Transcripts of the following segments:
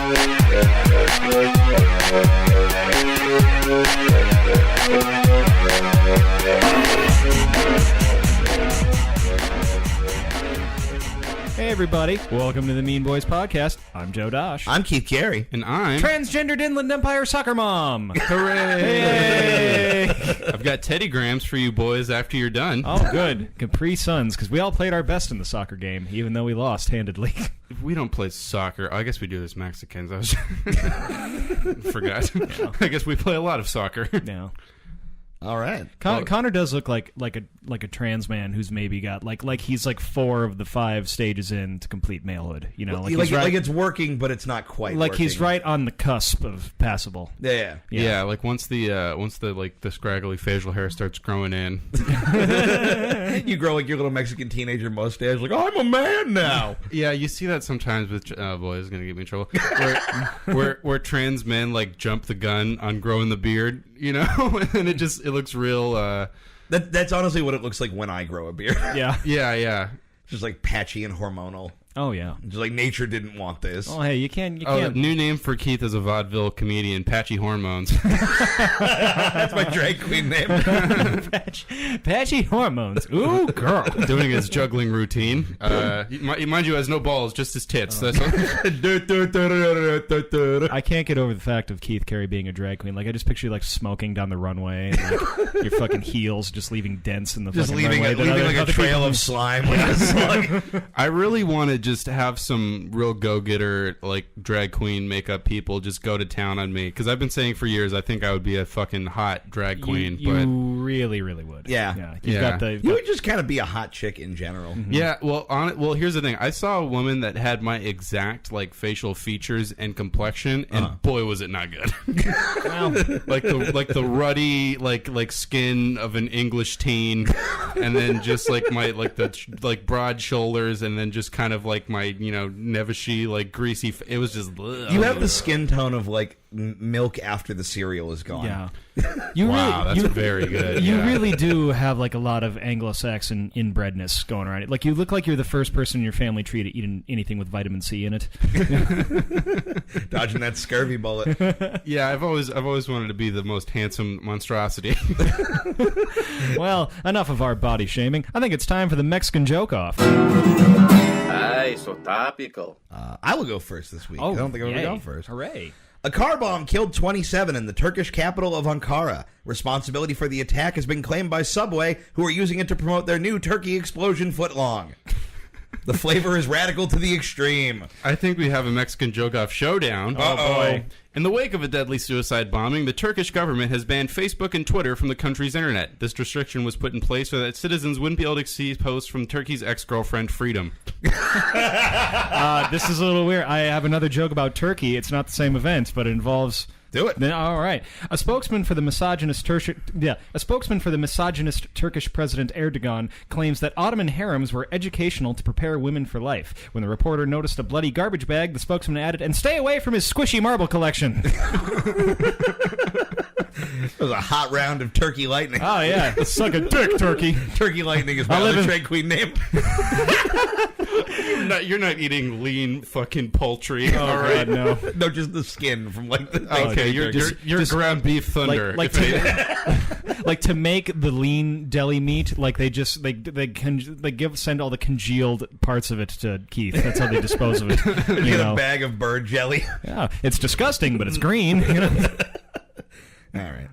Hey everybody, welcome to the Mean Boys Podcast. I'm Joe Dosh. I'm Keith Carey. And I'm... Transgendered Inland Empire Soccer Mom. Hooray! Hey! I've got Teddy Grams for you boys after you're done. Oh, good. Capri Suns, because we all played our best in the soccer game, even though we lost handedly. We don't play soccer. I guess we do as Mexicans. I was... Forgot. Yeah. I guess we play a lot of soccer. Yeah. All right. Connor does look like a trans man who's maybe got like he's like 4 of the 5 stages in to complete malehood. You know, like it's working, but it's not quite. Like working. he's right on the cusp of passable. Yeah. Like once the like the scraggly facial hair starts growing in, you grow like your little Mexican teenager mustache. Like, I'm a man now. Yeah, you see that sometimes with boy, it's gonna get me in trouble. Where trans men like jump the gun on growing the beard, you know, and it looks real. That's honestly what it looks like when I grow a beard. Yeah. Just like patchy and hormonal. Oh yeah. Just like nature didn't want this. Oh hey, you can't. New name for Keith is a vaudeville comedian, Patchy Hormones. That's my drag queen name. Patchy Hormones. Ooh, girl. Doing his juggling routine. Mind you, has no balls, just his tits. That's all. I can't get over the fact of Keith Carey being a drag queen. Like, I just picture you like smoking down the runway, and like, your fucking heels just leaving dents in the fucking runway. Leaving like a trail of slime. I really want to just have some real go-getter like drag queen makeup people just go to town on me, because I've been saying for years I think I would be a fucking hot drag queen. You really would. Yeah. You would just kind of be a hot chick in general. Mm-hmm. Yeah. Well, here's the thing. I saw a woman that had my exact like facial features and complexion, and boy was it not good. Well, like the ruddy like skin of an English teen, and then just like my the broad shoulders, and then just kind of like my nevishy like greasy. It was just. You have the skin tone of like milk after the cereal is gone. Yeah. That's very good. You really do have like a lot of Anglo-Saxon inbredness going around it. Like, you look like you're the first person in your family tree to eat anything with vitamin C in it. Dodging that scurvy bullet. Yeah, I've always wanted to be the most handsome monstrosity. Well, enough of our body shaming. I think it's time for the Mexican joke off. Ay, so topical. I will go first this week. I don't think I'm going to go first. Hooray. A car bomb killed 27 in the Turkish capital of Ankara. Responsibility for the attack has been claimed by Subway, who are using it to promote their new turkey explosion footlong. The flavor is radical to the extreme. I think we have a Mexican joke-off showdown. Oh, boy. In the wake of a deadly suicide bombing, the Turkish government has banned Facebook and Twitter from the country's internet. This restriction was put in place so that citizens wouldn't be able to see posts from Turkey's ex-girlfriend, Freedom. This is a little weird. I have another joke about Turkey. It's not the same event, but it involves... Do it. All right. A spokesman for the misogynist Turkish President Erdogan claims that Ottoman harems were educational to prepare women for life. When the reporter noticed a bloody garbage bag, the spokesman added, "And stay away from his squishy marble collection." It was a hot round of turkey lightning. Oh yeah, suck a dick, turkey. Turkey lightning is my other drag queen name. You're not eating lean fucking poultry. Oh, all right, no, just the skin from like the. Okay, you're ground beef thunder. Like to make the lean deli meat, like they send all the congealed parts of it to Keith. That's how they dispose of it. You know, a bag of bird jelly. Yeah, it's disgusting, but it's green. You know? All right.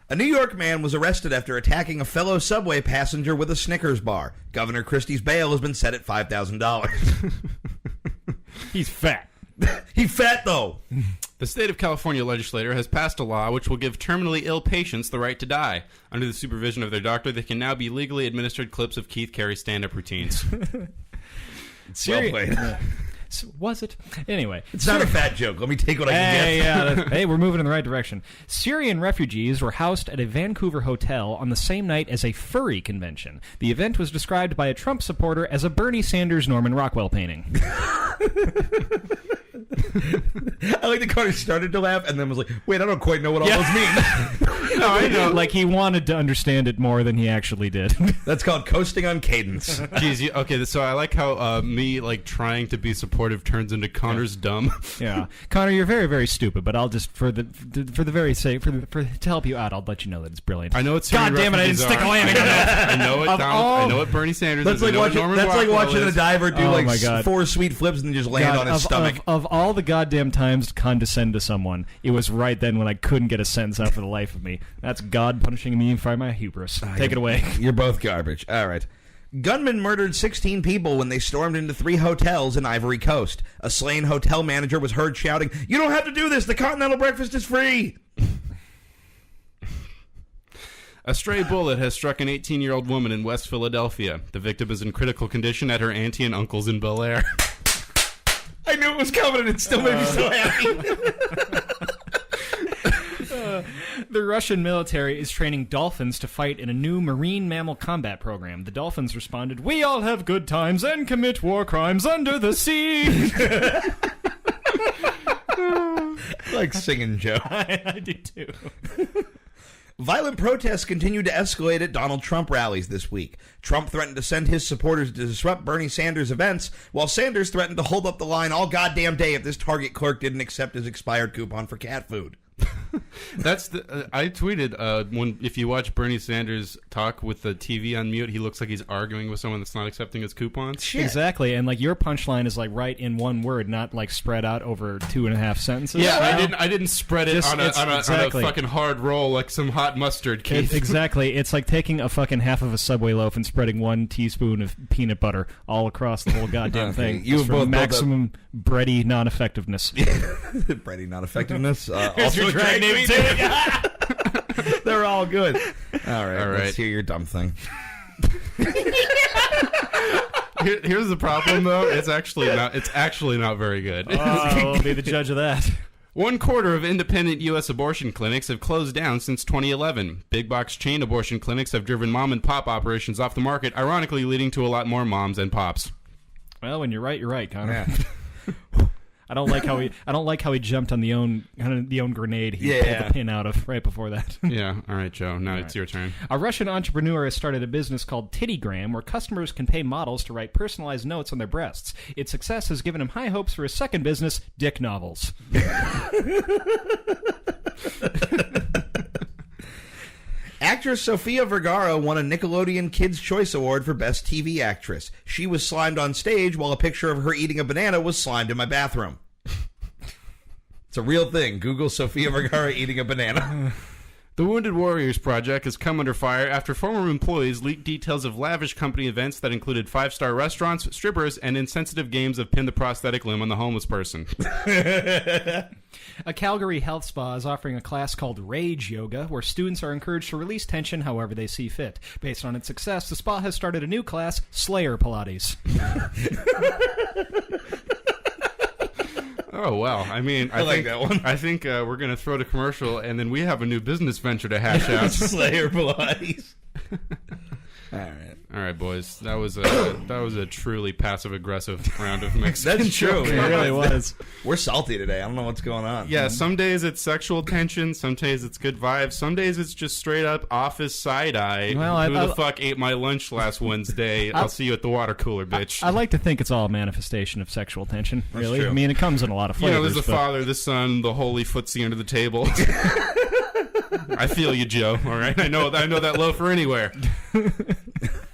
A New York man was arrested after attacking a fellow subway passenger with a Snickers bar. Governor Christie's bail has been set at $5,000. He's fat. He's fat, though. The state of California legislature has passed a law which will give terminally ill patients the right to die. Under the supervision of their doctor, they can now be legally administered clips of Keith Carey's stand-up routines. Well played. Was it? Anyway. It's not a fat joke. Let me take what I can get. Hey, we're moving in the right direction. Syrian refugees were housed at a Vancouver hotel on the same night as a furry convention. The event was described by a Trump supporter as a Bernie Sanders Norman Rockwell painting. I like that Carter started to laugh and then was like, wait, I don't quite know what all those mean. No, I know. Like he wanted to understand it more than he actually did. That's called coasting on cadence. Jeez, okay, so I like how me like trying to be supportive turns into Connor's dumb. Yeah, Connor, you're very, very stupid. But I'll just for the very sake to help you out, I'll let you know that it's brilliant. I know it's. God damn it! I didn't stick a landing on that. I know it. I know it. Bernie Sanders. That's like watching a diver do Oh my God. 4 sweet flips and then just land on his stomach. Of all the goddamn times to condescend to someone, it was right then when I couldn't get a sentence out for the life of me. That's God punishing me for my hubris. Take it away. You're both garbage. All right. Gunmen murdered 16 people when they stormed into 3 hotels in Ivory Coast. A slain hotel manager was heard shouting, "You don't have to do this. The continental breakfast is free." A stray bullet has struck an 18-year-old woman in West Philadelphia. The victim is in critical condition at her auntie and uncle's in Bel Air. I knew it was coming and it still made me so happy. The Russian military is training dolphins to fight in a new marine mammal combat program. The dolphins responded, "We all have good times and commit war crimes under the sea." I like singing, Joe. I do too. Violent protests continued to escalate at Donald Trump rallies this week. Trump threatened to send his supporters to disrupt Bernie Sanders' events, while Sanders threatened to hold up the line all goddamn day if this Target clerk didn't accept his expired coupon for cat food. That's the. I tweeted when if you watch Bernie Sanders talk with the TV on mute, he looks like he's arguing with someone that's not accepting his coupons. Shit. Exactly, and like your punchline is like right in one word, not like spread out over 2.5 sentences. Yeah, Well, I didn't spread it on a exactly. fucking hard roll like some hot mustard, Keith. Exactly. It's like taking a fucking half of a Subway loaf and spreading 1 teaspoon of peanut butter all across the whole goddamn thing. You Just for both maximum bready non-effectiveness. Bready non-effectiveness. Also your drag name too. They're all good. All right, let's hear your dumb thing. Here's the problem, though. It's actually not very good. I'll be the judge of that. 1/4 of independent U.S. abortion clinics have closed down since 2011. Big box chain abortion clinics have driven mom and pop operations off the market, ironically leading to a lot more moms and pops. Well, when you're right, Connor. Yeah. I don't like how he jumped on the own grenade he pulled the pin out of right before that. Yeah, all right, Joe. Now it's your turn. A Russian entrepreneur has started a business called Tittygram, where customers can pay models to write personalized notes on their breasts. Its success has given him high hopes for his second business, Dick Novels. Actress Sofia Vergara won a Nickelodeon Kids' Choice Award for Best TV Actress. She was slimed on stage while a picture of her eating a banana was slimed in my bathroom. It's a real thing. Google Sofia Vergara eating a banana. The Wounded Warriors Project has come under fire after former employees leaked details of lavish company events that included 5-star restaurants, strippers, and insensitive games of pin the prosthetic limb on the homeless person. A Calgary health spa is offering a class called Rage Yoga, where students are encouraged to release tension however they see fit. Based on its success, the spa has started a new class, Slayer Pilates. Oh, well, I mean, I like that one. I think we're going to throw to commercial, and then we have a new business venture to hash out. Slayer Pilates. All right, boys. That was a truly passive-aggressive round of Mexican That's true. joking. It really was. We're salty today. I don't know what's going on. Yeah, some days it's sexual tension, some days it's good vibes, some days it's just straight-up office side-eye. Well, Who the fuck ate my lunch last Wednesday? I'll see you at the water cooler, bitch. I like to think it's all a manifestation of sexual tension, really. true. I mean, it comes in a lot of You flavors. know, there's the but- Father, the Son, the holy footsie under the table. I feel you, Joe. All right, I know that loafer anywhere.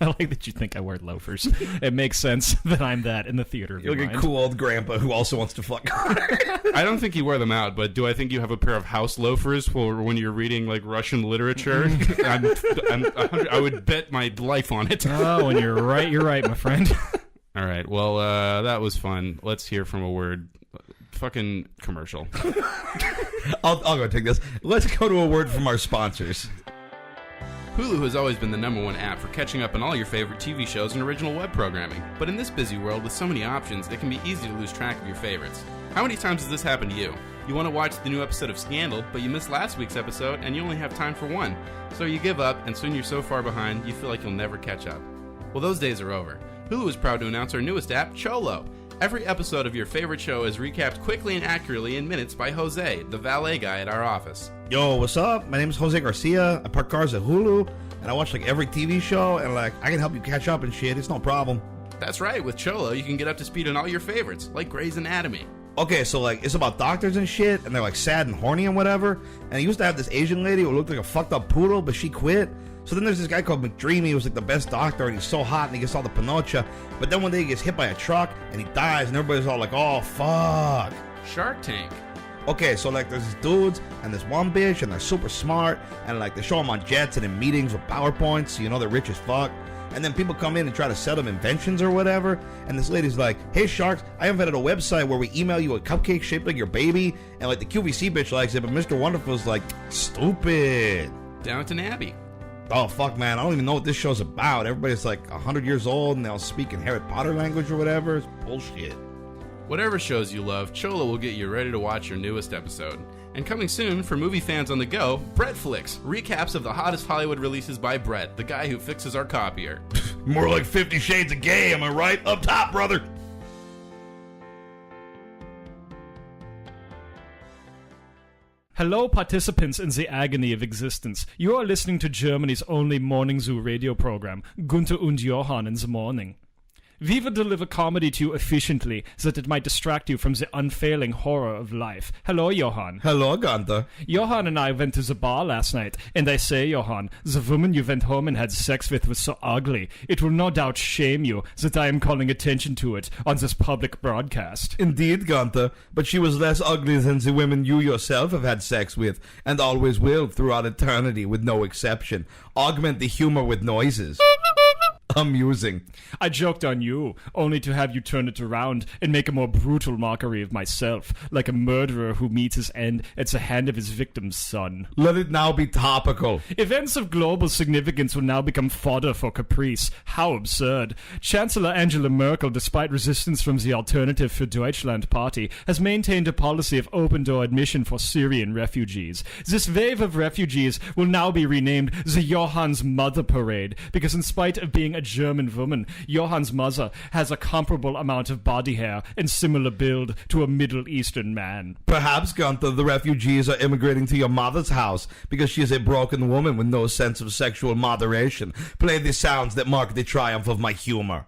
I like that you think I wear loafers. It makes sense that I'm that in the theater of You're your like a mind. cool old grandpa who also wants to fuck Connor. I don't think you wear them out, but do I think you have a pair of house loafers for when you're reading like Russian literature? I would bet my life on it. Oh, and you're right, my friend. All right, well, that was fun. Let's hear from a word. Fucking commercial. I'll go take this. Let's go to a word from our sponsors. Hulu has always been the #1 app for catching up on all your favorite TV shows and original web programming. But in this busy world with so many options, it can be easy to lose track of your favorites. How many times has this happened to you? You want to watch the new episode of Scandal, but you missed last week's episode and you only have time for one. So you give up, and soon you're so far behind, you feel like you'll never catch up. Well, those days are over. Hulu is proud to announce our newest app, Cholo. Every episode of your favorite show is recapped quickly and accurately in minutes by Jose, the valet guy at our office. Yo, what's up? My name is Jose Garcia. I park cars at Hulu, and I watch like every TV show, and like I can help you catch up and shit. It's no problem. That's right, with Cholo, you can get up to speed on all your favorites, like Grey's Anatomy. Okay, so like it's about doctors and shit, and they're like sad and horny and whatever. And I used to have this Asian lady who looked like a fucked up poodle, but she quit. So then there's this guy called McDreamy who's like the best doctor, and he's so hot and he gets all the panocha. But then one day he gets hit by a truck and he dies, and everybody's all like, oh fuck. Shark Tank. Okay, so like there's these dudes and this one bitch, and they're super smart, and like they show them on jets and in meetings with PowerPoints, so you know they're rich as fuck. And then people come in and try to sell them inventions or whatever. And this lady's like, hey sharks, I invented a website where we email you a cupcake shaped like your baby. And like the QVC bitch likes it, but Mr. Wonderful's like, stupid. Downton Abbey. Oh fuck, man, I don't even know what this show's about. Everybody's like 100 years old and they all speak in Harry Potter language or whatever. It's bullshit. Whatever shows you love, Cholo will get you ready to watch your newest episode. And coming soon, for movie fans on the go, Brett Flicks, recaps of the hottest Hollywood releases by Brett, the guy who fixes our copier. More like 50 Shades of Gay, am I right? Up top, brother. Hello, participants in the agony of existence. You are listening to Germany's only morning zoo radio program, Gunther und Johann in the Morning. We will deliver comedy to you efficiently so that it might distract you from the unfailing horror of life. Hello, Johann. Hello, Gunther. Johann and I went to the bar last night, and I say, Johann, the woman you went home and had sex with was so ugly, it will no doubt shame you that I am calling attention to it on this public broadcast. Indeed, Gunther, but she was less ugly than the women you yourself have had sex with, and always will throughout eternity, with no exception. Augment the humor with noises. Amusing. I joked on you, only to have you turn it around and make a more brutal mockery of myself, like a murderer who meets his end at the hand of his victim's son. Let it now be topical. Events of global significance will now become fodder for caprice. How absurd. Chancellor Angela Merkel, despite resistance from the Alternative für Deutschland party, has maintained a policy of open-door admission for Syrian refugees. This wave of refugees will now be renamed the Johann's Mother Parade, because in spite of being a German woman, Johann's mother has a comparable amount of body hair and similar build to a Middle Eastern man. Perhaps, Gunther, the refugees are immigrating to your mother's house because she is a broken woman with no sense of sexual moderation. Play the sounds that mark the triumph of my humor.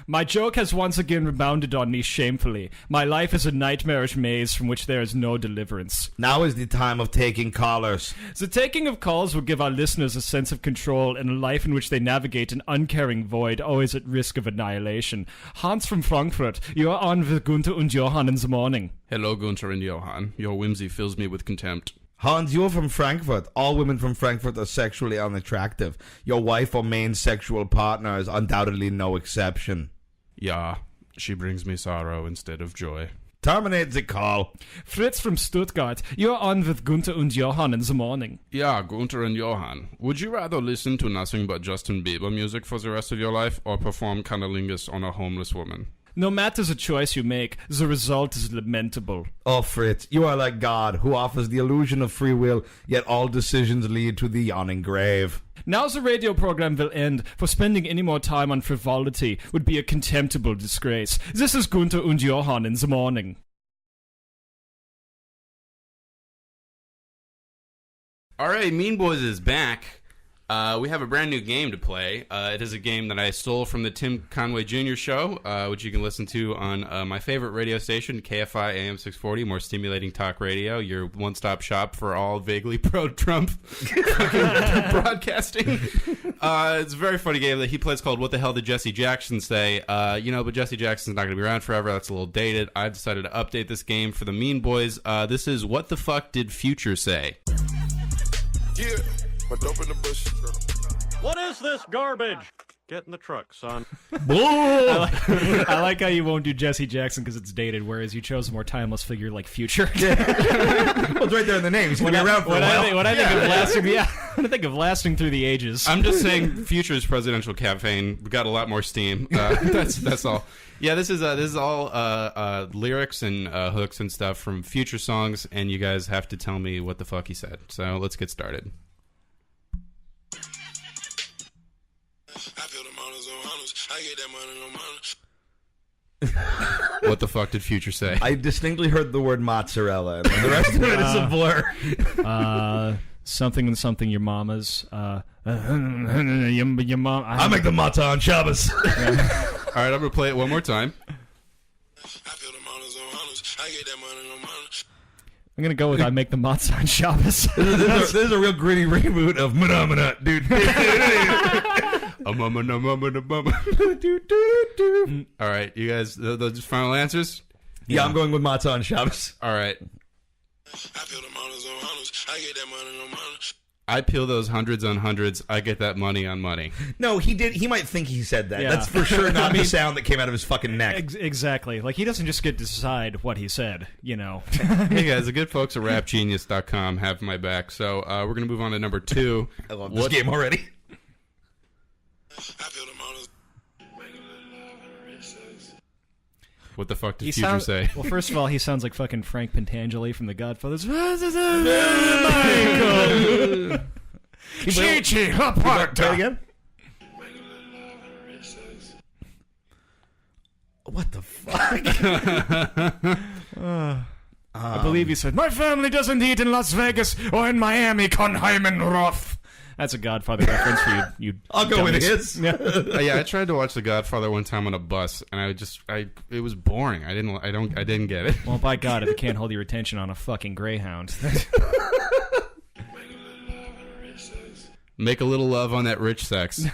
My joke has once again rebounded on me shamefully. My life is a nightmarish maze from which there is no deliverance. Now is the time of taking callers. The taking of calls will give our listeners a sense of control in a life in which they navigate an uncaring void, always at risk of annihilation. Hans from Frankfurt, you are on with Gunther und Johann in the morning. Hello, Gunther and Johann. Your whimsy fills me with contempt. Hans, you're from Frankfurt. All women from Frankfurt are sexually unattractive. Your wife or main sexual partner is undoubtedly no exception. Yeah, she brings me sorrow instead of joy. Terminate the call. Fritz from Stuttgart, you're on with Gunther und Johann in the morning. Yeah, Gunther and Johann. Would you rather listen to nothing but Justin Bieber music for the rest of your life or perform cunnilingus on a homeless woman? No matter the choice you make, the result is lamentable. Oh, Fritz, you are like God, who offers the illusion of free will, yet all decisions lead to the yawning grave. Now the radio program will end, for spending any more time on frivolity would be a contemptible disgrace. This is Gunther und Johann in the morning. Alright, Mean Boys is back. We have a brand new game to play. It is a game that I stole from the Tim Conway Jr. show, which you can listen to on my favorite radio station, KFI AM 640, more stimulating talk radio, your one-stop shop for all vaguely pro-Trump broadcasting. It's a very funny game that he plays called What the Hell Did Jesse Jackson Say? But Jesse Jackson's not going to be around forever. That's a little dated. I decided to update this game for the Mean Boys. This is What the Fuck Did Future Say? Yeah, but dope in the bush. What is this garbage? Get in the truck, son. I like how you won't do Jesse Jackson because it's dated, whereas you chose a more timeless figure like Future. Well, it's right there in the name. He's going to be around for a while. When I think of lasting through the ages. I'm just saying, Future's presidential campaign got a lot more steam. That's all. Yeah, this is all lyrics and hooks and stuff from Future songs, and you guys have to tell me what the fuck he said. So let's get started. I feel the mountains on hunters. I get that money on money. What the fuck did Future say? I distinctly heard the word mozzarella, and the rest of it is a blur. Something and something your mama's. Your mom. I make the matzah on Shabbos. All right, I'm gonna play it one more time. I feel the mountains on hunters. I get that money on money. I'm gonna go with I make the matzah on Shabbos. This is a real gritty reboot of Manamana, dude. All right, you guys, those final answers? Yeah, I'm going with matzah on Shabbos. All right. I feel the mountains on hunters. I get that money on money. I peel those hundreds on hundreds. I get that money on money. No, he did. He might think he said that. Yeah. That's for sure not the sound that came out of his fucking neck. Exactly. Like, he doesn't just get to decide what he said, you know. Hey guys, the good folks at rapgenius.com have my back. So we're going to move on to number 2. I love this game already. I feel the mountains. What the fuck did He Future sounds, say? well, first of all, he sounds like fucking Frank Pentangeli from The Godfathers. Michael! Chi-chi, Play it again. What the fuck? I believe he said, "My family doesn't eat in Las Vegas or in Miami, Conheimenroth." That's a Godfather reference for you. I'll go with his. Yeah, I tried to watch The Godfather one time on a bus, and it was boring. I didn't get it. Well, by God, if it can't hold your attention on a fucking Greyhound. Make a little love on that rich sex.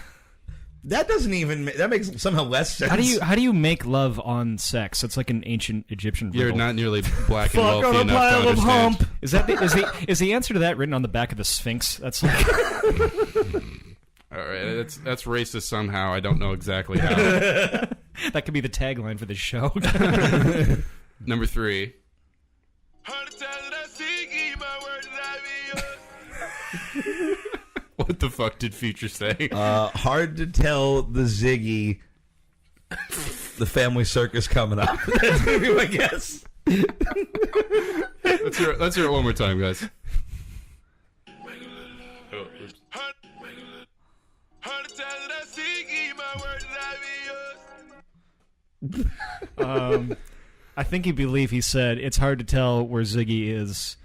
That doesn't even. That makes somehow less sense. How do you make love on sex? It's like an ancient Egyptian riddle. You're not nearly black and Fuck wealthy on a enough to pile of understand. hump. Is the answer to that written on the back of the Sphinx? That's like All right, that's racist somehow. I don't know exactly how. that could be the tagline for the show. Number 3. 100 times that I see, give my word that I be yours. What the fuck did Future say? Hard to tell the Ziggy. The family circus coming up. That's gonna be my guess. Let's hear it one more time, guys. Oh, oops. 100 times that I see, give my word that I be yours. I think you believe he said it's hard to tell where Ziggy is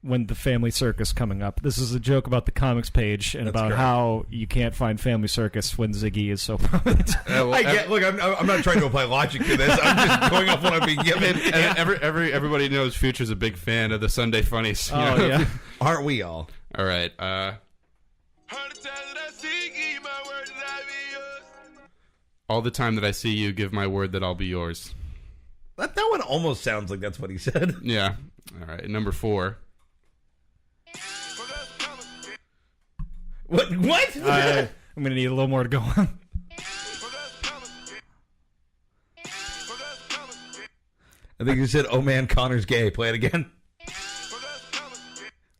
when the family circus coming up. This is a joke about the comics page and about correct. how you can't find family circus when Ziggy is so prominent. I get. Look, I'm not trying to apply logic to this. I'm just going off what I'm being given. And everybody knows Future's a big fan of the Sunday Funnies. You Oh know? yeah. Aren't we all? All right. 100 times that I see, give my word that I be yours. All the time that I see you, give my word that I'll be yours. That one almost sounds like that's what he said. Yeah. All right. Number 4. What? I'm gonna need a little more to go on. I think you said, "Oh man, Connor's gay." Play it again.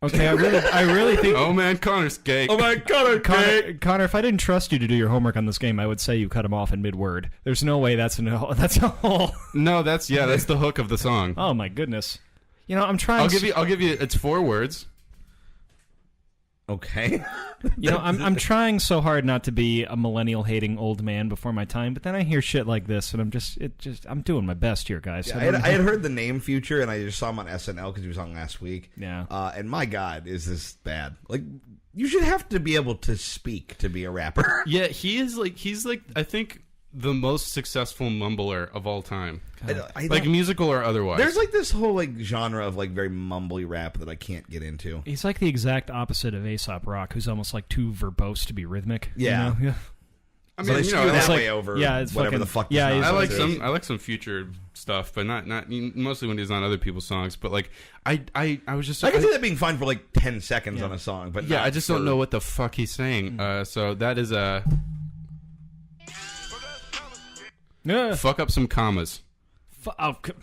Okay, I really think. Oh man, Connor's gay. Oh man, Connor's gay. Connor, if I didn't trust you to do your homework on this game, I would say you cut him off in mid-word. There's no way that's a whole. No, that's the hook of the song. Oh my goodness. You know, I'm trying. I'll give you. It's 4 words. Okay. You know, I'm trying so hard not to be a millennial hating old man before my time, but then I hear shit like this, and I'm doing my best here, guys. Yeah, I had heard the name Future, and I just saw him on SNL because he was on last week. Yeah. And my God, is this bad? Like, you should have to be able to speak to be a rapper. Yeah, he's like I think the most successful mumbler of all time. I Like musical or otherwise. There's like this whole like genre of like very mumbly rap that I can't get into. He's like the exact opposite of Aesop Rock, who's almost like too verbose to be rhythmic. Yeah. You know? I So mean, they you skew know, that it's like- way over yeah, it's whatever fucking- the fuck. yeah, this he's- nonsense is. I like some Future stuff, but not mostly when he's on other people's songs. But like I was just I can see that being fine for like 10 seconds on a song, but yeah, not I just for- don't know what the fuck he's saying. So that is a Yeah. fuck up some commas. What?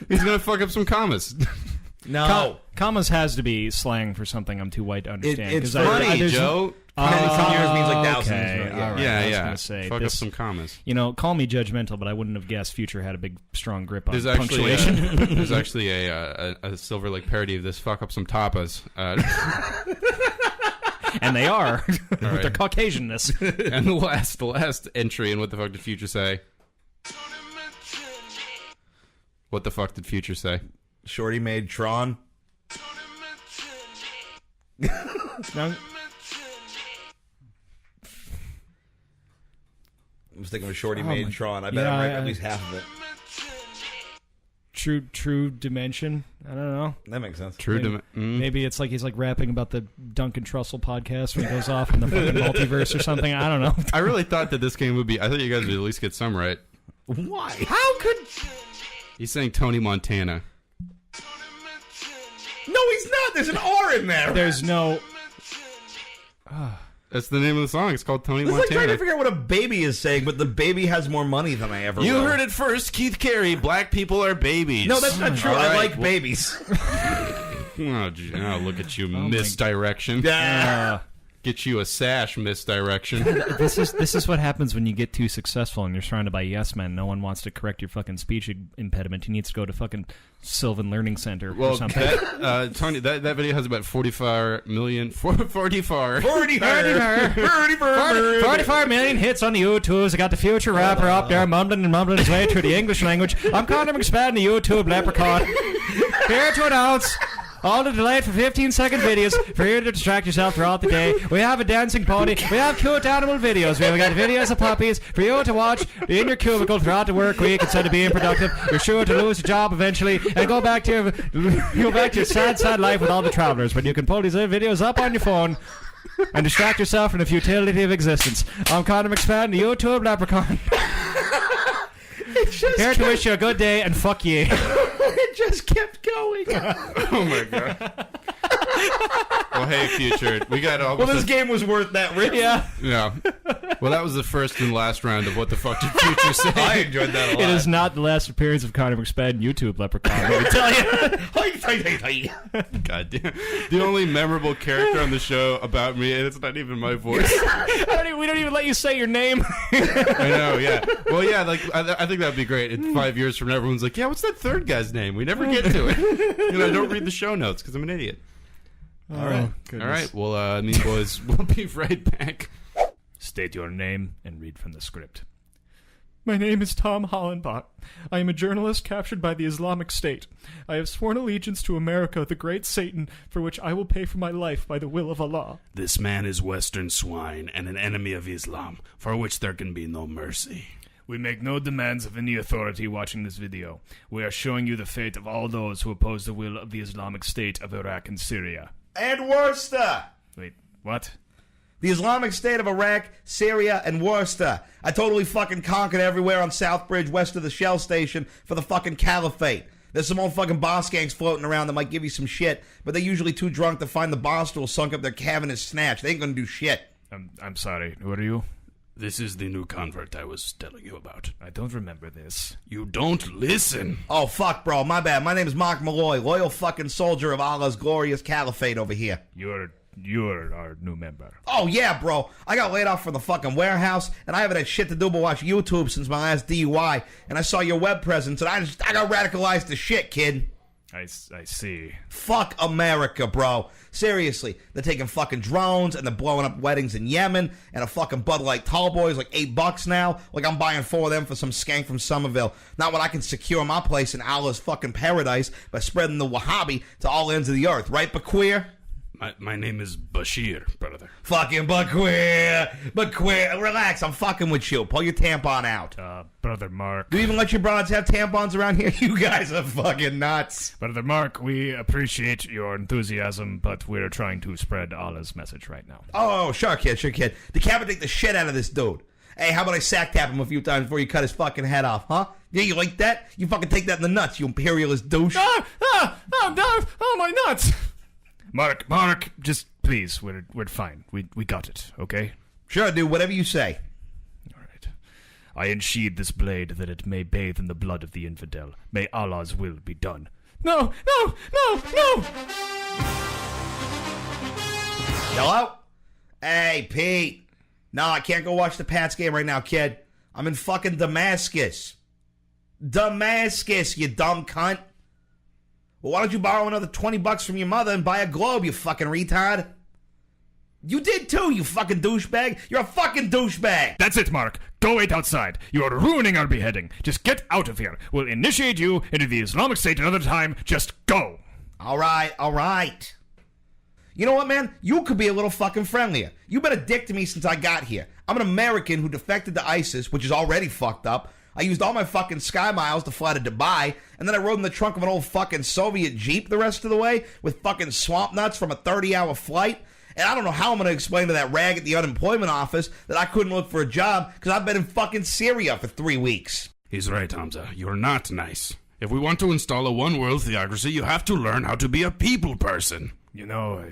He's gonna fuck up some commas. No. Commas has to be slang for something I'm too white to understand. it's 'cause Funny, there's- Joe. Some years means like thousands. Okay, Yeah. all right. Yeah, I was yeah. gonna say, fuck this- up some commas. You know, call me judgmental, but I wouldn't have guessed Future had a big, strong grip on There's actually punctuation. there's actually a Silver Lake parody of this. Fuck up some tapas. And they are. With their Caucasianness. And the last entry in What the Fuck Did Future Say? What the fuck did Future say? Shorty made Tron. Now, I'm sticking with Shorty made Tron. I bet I'm right at least half of it. True Dimension. I don't know. That makes sense. Maybe it's like he's like rapping about the Duncan Trussell podcast when he goes off in the fucking multiverse or something. I don't know. I really thought that this game would be... I thought you guys would at least get some right. Why? How could... He's saying Tony Montana. No, he's not. There's an R in there. There's no... That's the name of the song. It's called Tony It's like trying to Montana. figure out what a baby is saying, but the baby has more money than I ever You will. heard it first, Keith Carey. Black people are babies. No, that's not true. All I right, like well- babies. Oh, look at you, misdirection. Yeah. Get you a sash, misdirection. This is what happens when you get too successful and you're surrounded by yes men. No one wants to correct your fucking speech impediment. You need to go to fucking Sylvan Learning Center or Well, something. Tony, that video has about 45 million. 44. 45 million hits on the YouTubes. I got the future rapper up there mumbling his way through the English language. I'm Conor McSpadden, the YouTube Leprechaun. Here to announce all the delayed for 15-second videos for you to distract yourself throughout the day. We have a dancing pony. We have cute animal videos. We have got videos of puppies for you to watch in your cubicle throughout the work week instead of being productive. You're sure to lose your job eventually and go back to your sad life with all the travelers. But you can pull these videos up on your phone and distract yourself from the futility of existence. I'm Conor McSpadden, the YouTube Leprechaun. Here to wish you a good day and fuck ye. It just kept going. Oh my god. Well, hey, Future, we got all. Well, this game was worth that risk. Yeah. Yeah. Well, that was the first and last round of What the Fuck Did Future Say? I enjoyed that a lot. It is not the last appearance of Conor McSpadden, YouTube Leprechaun. Let me tell you. God damn. The only memorable character on the show about me, and it's not even my voice. We don't even let you say your name. I know, yeah. Well, yeah, like I think that would be great. In 5 years from now, everyone's like, yeah, what's that third guy's name? We never get to it. I don't read the show notes because I'm an idiot. All right. All right. Well, me boys, we'll be right back. State your name and read from the script. My name is Tom Hollenbach. I am a journalist captured by the Islamic State. I have sworn allegiance to America, the great Satan, for which I will pay for my life by the will of Allah. This man is Western swine and an enemy of Islam, for which there can be no mercy. We make no demands of any authority watching this video. We are showing you the fate of all those who oppose the will of the Islamic State of Iraq and Syria. And Worcester. Wait, what? The Islamic State of Iraq, Syria, and Worcester. I totally fucking conquered everywhere on Southbridge west of the Shell Station for the fucking caliphate. There's some old fucking boss gangs floating around that might give you some shit, but they're usually too drunk to find the boss tool sunk up their cavernous snatch. They ain't gonna do shit. I'm sorry. Who are you? This is the new convert I was telling you about. I don't remember this. You don't listen. Oh, fuck, bro. My bad. My name is Mark Malloy, loyal fucking soldier of Allah's glorious caliphate over here. You're our new member. Oh, yeah, bro. I got laid off from the fucking warehouse, and I haven't had shit to do but watch YouTube since my last DUI, and I saw your web presence, and I got radicalized to shit, kid. I see. Fuck America, bro. Seriously, they're taking fucking drones and they're blowing up weddings in Yemen, and a fucking Bud Light Tall Boy is like $8 now. Like I'm buying 4 of them for some skank from Somerville. Not when I can secure my place in Allah's fucking paradise by spreading the Wahhabi to all ends of the earth, right, Baqueer? My name is Bashir, brother. Fucking Baqueer. Relax, I'm fucking with you. Pull your tampon out. Brother Mark. Do you even let your broads have tampons around here? You guys are fucking nuts. Brother Mark, we appreciate your enthusiasm, but we're trying to spread Allah's message right now. Oh, sure, kid. Decapitate the shit out of this dude. Hey, how about I sack tap him a few times before you cut his fucking head off, huh? Yeah, you like that? You fucking take that in the nuts, you imperialist douche. Oh, my nuts! Mark, just please, we're fine. We got it, okay? Sure, dude, whatever you say. All right. I unsheathe this blade that it may bathe in the blood of the infidel. May Allah's will be done. No! Hello? Hey, Pete. No, I can't go watch the Pats game right now, kid. I'm in fucking Damascus. You dumb cunt. Well, why don't you borrow another $20 from your mother and buy a globe, you fucking retard? You did too, you fucking douchebag. You're a fucking douchebag. That's it, Mark. Go wait outside. You are ruining our beheading. Just get out of here. We'll initiate you into the Islamic State another time. Just go. All right. You know what, man? You could be a little fucking friendlier. You've been a dick to me since I got here. I'm an American who defected to ISIS, which is already fucked up. I used all my fucking sky miles to fly to Dubai, and then I rode in the trunk of an old fucking Soviet Jeep the rest of the way with fucking swamp nuts from a 30-hour flight. And I don't know how I'm going to explain to that rag at the unemployment office that I couldn't look for a job because I've been in fucking Syria for 3 weeks. He's right, Hamza. You're not nice. If we want to install a one-world theocracy, you have to learn how to be a people person. You know,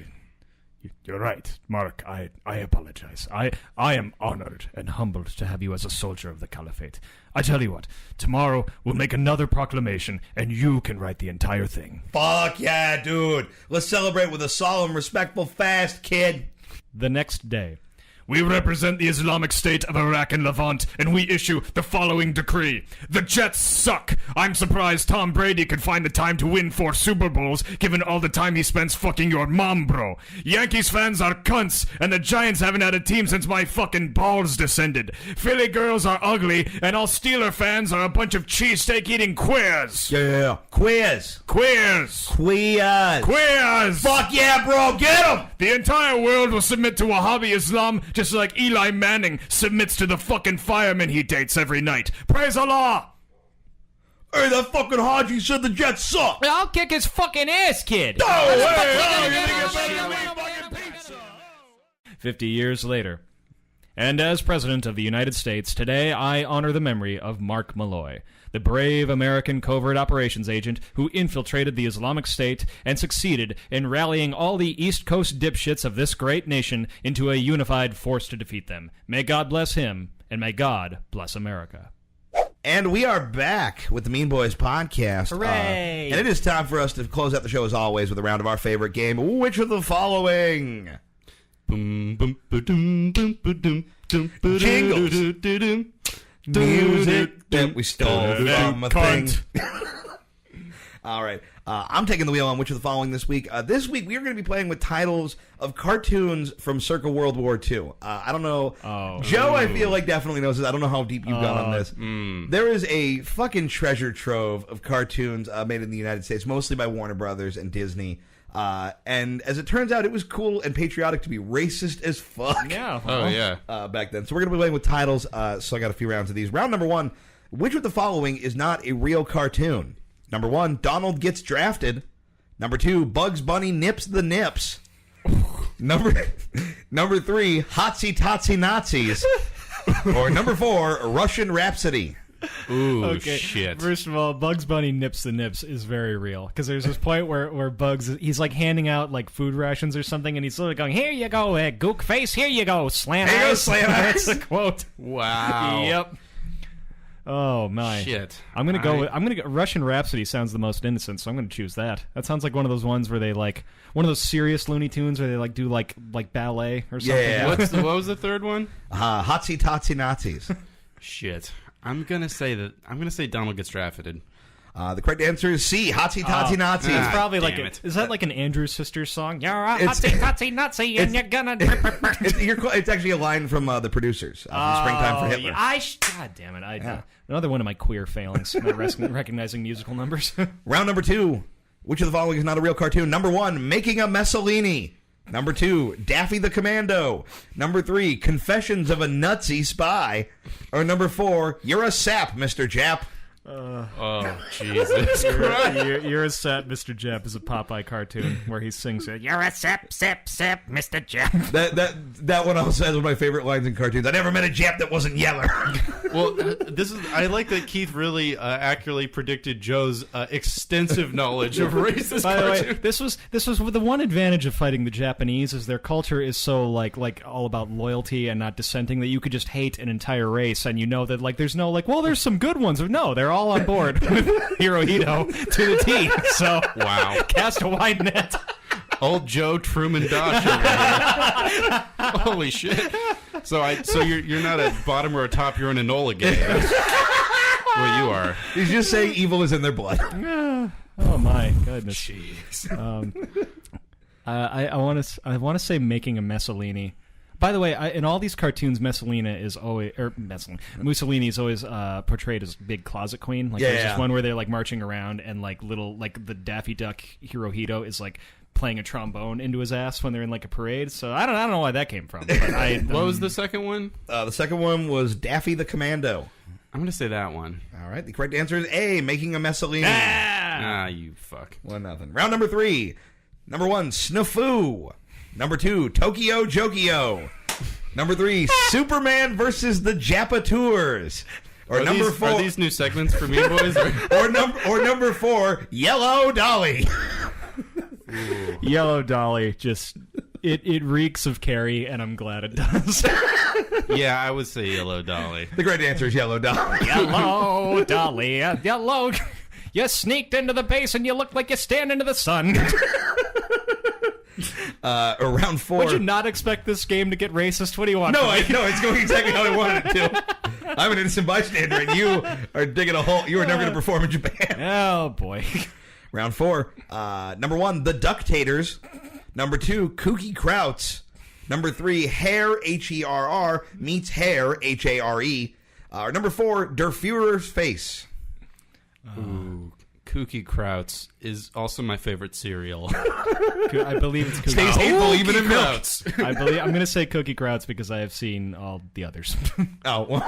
you're right, Mark. I apologize. I am honored and humbled to have you as a soldier of the Caliphate. I tell you what, tomorrow we'll make another proclamation, and you can write the entire thing. Fuck yeah, dude. Let's celebrate with a solemn, respectful fast, kid. The next day, we represent the Islamic State of Iraq and Levant, and we issue the following decree. The Jets suck. I'm surprised Tom Brady could find the time to win 4 Super Bowls, given all the time he spends fucking your mom, bro. Yankees fans are cunts, and the Giants haven't had a team since my fucking balls descended. Philly girls are ugly, and all Steeler fans are a bunch of cheesesteak-eating queers. Yeah. Queers. Queers. Fuck yeah, bro. Get him. The entire world will submit to Wahhabi Islam just like Eli Manning submits to the fucking firemen he dates every night. Praise Allah! Hey, that fucking Haji said the Jets suck. I'll kick his fucking ass, kid. Oh, 50 years later. And as President of the United States, today I honor the memory of Mark Malloy, the brave American covert operations agent who infiltrated the Islamic State and succeeded in rallying all the East Coast dipshits of this great nation into a unified force to defeat them. May God bless him, and may God bless America. And we are back with the Mean Boys podcast. Hooray! And it is time for us to close out the show, as always, with a round of our favorite game, Which of the Following? Jingles. Music that we stole from a thing. All right. I'm taking the wheel on Which of the Following this week. This week, we are going to be playing with titles of cartoons from circa World War II. I don't know. Joe, I feel like, definitely knows this. I don't know how deep you've gone on this. There is a fucking treasure trove of cartoons made in the United States, mostly by Warner Brothers and Disney. And as it turns out, it was cool and patriotic to be racist as fuck. Yeah. Oh, yeah. Back then. So we're going to be playing with titles. So I got a few rounds of these. Round number 1, which of the following is not a real cartoon? Number 1, Donald gets drafted. Number 2, Bugs Bunny nips the nips. Number 3, Hotsy Totsy Nazis. Or number 4, Russian Rhapsody. Ooh, Okay. shit. First of all, Bugs Bunny nips the nips is very real, because there's this point where Bugs, he's like handing out like food rations or something, and he's sort of going, "Here you go, gook face. Here you go, slant Here you go, eyes." slant eyes. That's the quote. Wow. Yep. Oh my. Shit. I'm gonna go. Russian Rhapsody sounds the most innocent, so I'm gonna choose that. That sounds like one of those ones where they like one of those serious Looney Tunes where they like do like ballet or something. Yeah. What was the third one? Hotsy Totsy Nazis. Shit. I'm gonna say Donald gets drafted. The correct answer is C, Hotsy Totsy Nazis. It's probably like damn it. is that like an Andrew Sisters song? You're a It's- hotsy totsy nutsy and you're gonna... It's actually a line from the producers from Springtime for Hitler. God damn it! Another one of my queer failings, not recognizing musical numbers. Round number 2. Which of the following is not a real cartoon? Number 1, Making a Mussolini. Number 2, Daffy the Commando. Number 3, Confessions of a Nutsy Spy. Or number 4, You're a Sap, Mr. Jap. Oh, Jesus Christ. You're a Sap, Mr. Jap is a Popeye cartoon where he sings it. You're a sip, sip, sip, Mr. Jeff. That one also has one of my favorite lines in cartoons. I never met a Jap that wasn't yeller. Well, I like that Keith really accurately predicted Joe's extensive knowledge of racist By the way, cartoons. this was the one advantage of fighting the Japanese is their culture is so like all about loyalty and not dissenting that you could just hate an entire race and you know that like there's no like well there's some good ones. No, they're all on board with Hirohito to the T. So Wow. cast a wide net. Old Joe Truman Dosh over here. Holy shit. So you're not a bottom or a top, you're an Enola gay. That's what you are. He's just saying evil is in their blood. Oh my goodness. Jeez. I want to say making a Mussolini. By the way, in all these cartoons, Mussolini is always portrayed as big closet queen. Like there's this one where they're like marching around and like the Daffy Duck Hirohito is like playing a trombone into his ass when they're in like a parade. So I don't know why that came from. But what was the second one? The second one was Daffy the Commando. I'm going to say that one. All right, the correct answer is A, making a Mussolini. Ah, you fuck. 1-0. Round number 3. Number 1, Snafu. Number 2, Tokyo Jokio. Number 3, Superman versus the Japatours. Or number 4. Are these new segments for me, boys? or number 4, Yellow Dolly. Yellow Dolly just it reeks of Carrie, and I'm glad it does. Yeah, I would say Yellow Dolly. The correct answer is Yellow Dolly. Yellow Dolly, yellow. You sneaked into the base and you look like you stand into the sun. Round 4. Would you not expect this game to get racist? What do you want? No, it's going exactly how I wanted it to. I'm an innocent bystander, and you are digging a hole. You are never going to perform in Japan. Oh, boy. Round 4. Number 1, the Ductators. Number 2, Kooky Krauts. Number 3, Hair, Herr, meets Hare, Hare. Number 4, Der Fuhrer's Face. Ooh, Kooky Krauts is also my favorite cereal. I believe it's Cookie Stays hateful even in milk. I'm going to say Cookie Krauts because I have seen all the others. Oh, well.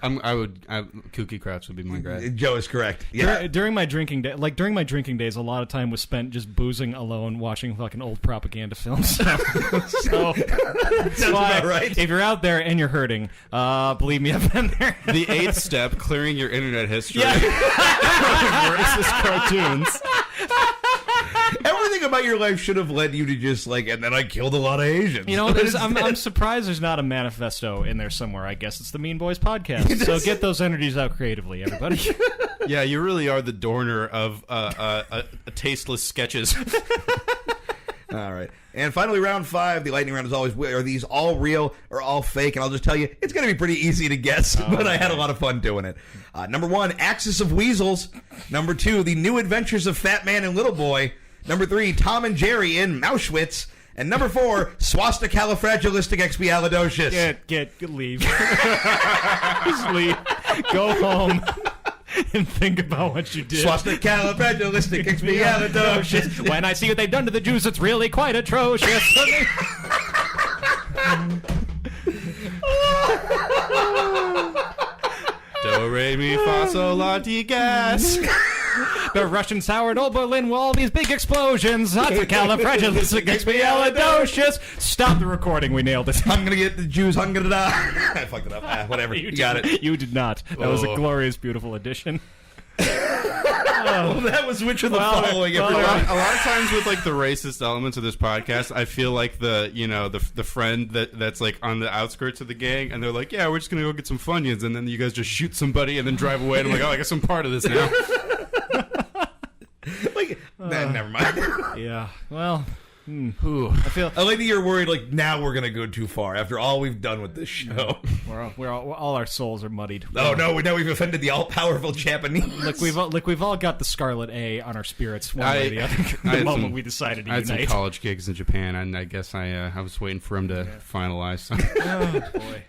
Kooky Krauts would be my guy. Joe is correct. Yeah. During my drinking days, a lot of time was spent just boozing alone, watching fucking old propaganda films. So Sounds why, about right. if you're out there and you're hurting, believe me, I've been there. The 8th step, clearing your internet history. Racist cartoons. Everything about your life should have led you to just and then I killed a lot of Asians. You know, I'm surprised there's not a manifesto in there somewhere. I guess it's the Mean Boys podcast. So get those energies out creatively, everybody. Yeah, you really are the Dorner of tasteless sketches. All right. And finally, round 5, the lightning round is always, are these all real or all fake? And I'll just tell you, it's going to be pretty easy to guess, but I had a lot of fun doing it. Number 1, Axis of Weasels. Number 2, The New Adventures of Fat Man and Little Boy. Number 3, Tom and Jerry in Mauschwitz. And number 4, Swastikal-Fragilistic-Expialidocious. Leave. Just leave. Go home. And think about what you did. Swastikal-Fragilistic-Expialidocious. When I see what they've done to the Jews, it's really quite atrocious. Do, re, mi, fa, sol, la, ti, gas. The Russians soured old Berlin with all these big explosions. Expialidocious. Stop the recording. We nailed it. I'm going to get the Jews. I'm going to die. I fucked it up. Whatever. You got it. You did not. That was a glorious, beautiful addition. Well, that was which of the following. A lot of times with the racist elements of this podcast, I feel like the friend that's on the outskirts of the gang, and they're like, yeah, we're just gonna go get some Funyuns, and then you guys just shoot somebody and then drive away, and I'm like, oh, I guess I'm part of this now. Never mind. Yeah. Well. I like that you're worried. Now we're gonna go too far after all we've done with this show. All our souls are muddied. Oh no! Now we've offended the all-powerful Japanese. We've all got the scarlet A on our spirits one way or the other. The moment we decided to I unite. had some college gigs in Japan, and I guess I was waiting for him to finalize. Oh boy.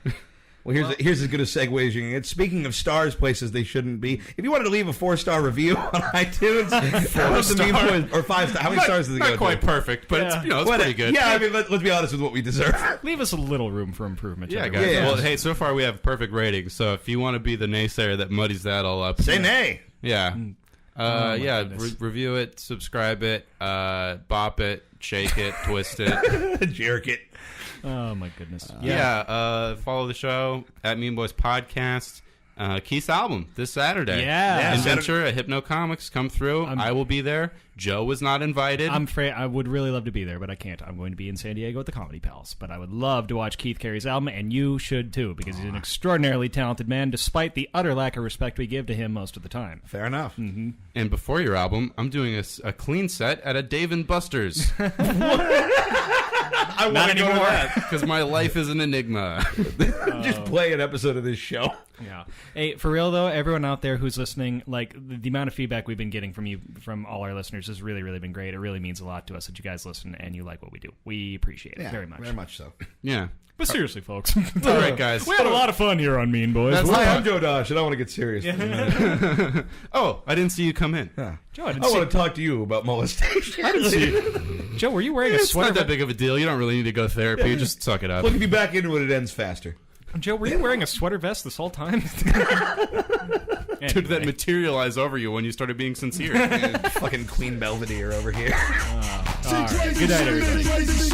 Well, here's as good a segue as you can get. Speaking of stars, places they shouldn't be. If you wanted to leave a 4-star review on iTunes, 4-star or 5-star, how many stars does it go? Not quite perfect, but it's pretty good. Yeah, I mean, let's be honest with what we deserve. Leave us a little room for improvement. Yeah, everybody. guys. Yeah. Well, hey, so far we have perfect ratings. So if you want to be the naysayer that muddies that all up, Say nay. Yeah. goodness. Review it, subscribe it, bop it, shake it, twist it, jerk it. Oh my goodness. Follow the show at Mean Boys Podcast. Keith's album this Saturday. Yeah. Adventure at Hypno Comics. Come through. I will be there. Joe was not invited. I'm afraid I would really love to be there, but I can't. I'm going to be in San Diego at the Comedy Palace. But I would love to watch Keith Carey's album, and you should too, because he's an extraordinarily talented man, despite the utter lack of respect we give to him most of the time. Fair enough. Mm-hmm. And before your album, I'm doing a clean set at a Dave & Buster's. I want to go to that. Because my life is an enigma. Just play an episode of this show. Yeah. Hey, for real though, everyone out there who's listening, like the amount of feedback we've been getting from all our listeners has really, really been great. It really means a lot to us that you guys listen and you like what we do. We appreciate it very much. Very much so. Yeah. But seriously, folks. All right, guys. We had a lot of fun here on Mean Boys. Hi, I'm Joe Dosh, and I want to get serious. Oh, I didn't see you come in. Joe, I want to talk to you about molestation. I didn't see you. Joe, were you wearing a It's sweater? not that big of a deal. You don't really need to go therapy. Just suck it up. Look, if you back into it, it ends faster. Joe, were you wearing a sweater vest this whole time? Did that materialize over you when you started being sincere? Fucking Queen Belvedere over here. All right. Good night, everybody. Crazy.